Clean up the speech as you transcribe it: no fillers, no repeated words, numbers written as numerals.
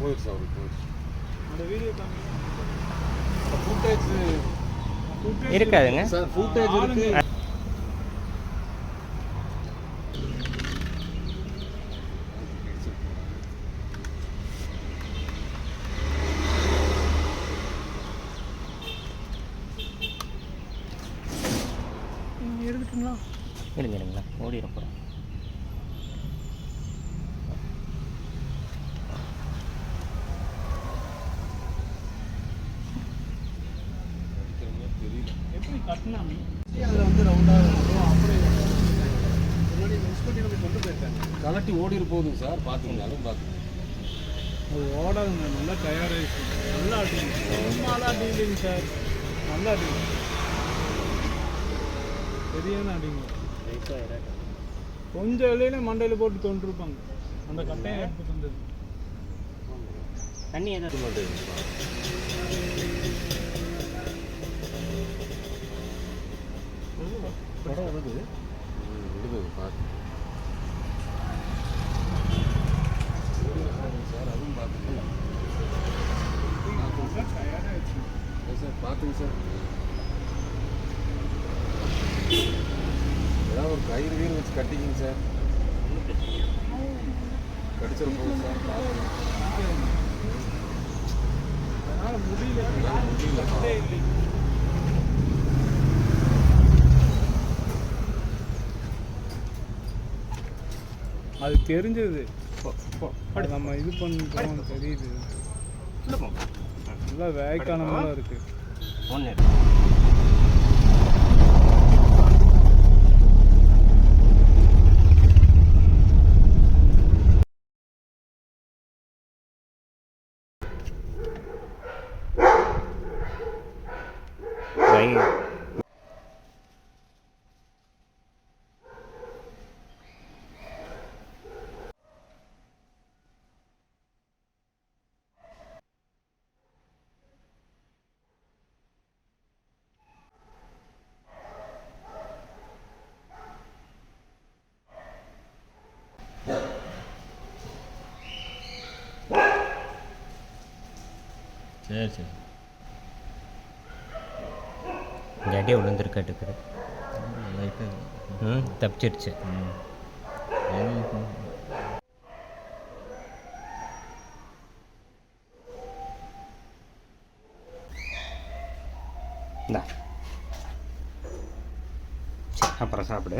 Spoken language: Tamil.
போயிடுச்சு அவருக்கு போயிடுச்சு. அந்த வீடியோ ஃபுட்டேஜ் இருக்காதுங்க சார், ஃபுட்டேஜ் இருக்கு. எடுத்துட்டுங்களா? இருங்களா ஓடிட போகிறேன். எப்படி கட்டினாமி அதில் வந்து ரவுண்டாக இருக்கும். அப்படியே முன்னாடி மிஸ் பண்ணி நம்ம கொண்டு போயிருக்காங்க. கலட்டி ஓடிட்டு போகுதுங்க சார், பார்த்துக்கனாலும் பார்த்துக்கோங்க. அது ஓடாதுங்க, நல்லா தயாராகிடுச்சு. நல்லா அடிங்க, சும்மாலாம் அடிங்க சார், நல்லா அடிங்க, சரியான அடிங்க. கொஞ்சம் வெளியில மண்டையில் போட்டு கொண்டிருப்பாங்க. அந்த கட்டையை எடுத்துட்டு வந்தது தண்ணி ஏதாவது படம் வருது விடுது பார்த்து சார், அதுவும் பார்த்துக்கலாம் சார், பார்த்துங்க சார். ஏதாவது ஒரு கயிறு வீடு வச்சு கட்டிக்கிங்க சார், கடிச்சிட போகுது சார். அதனால் முடியல. அது தெரிஞ்சது, நம்ம இது பண்ணிட்டோம் தெரியுது. நல்லா வேக்கானமாக இருக்கு. ஒன்று சரி சரி இந்த அடியே விழுந்துருக்காட்டுக்குது. லைட்டாக தப்பிச்சிருச்சு. இந்தா சரி, அப்புறம் சாப்பிடு.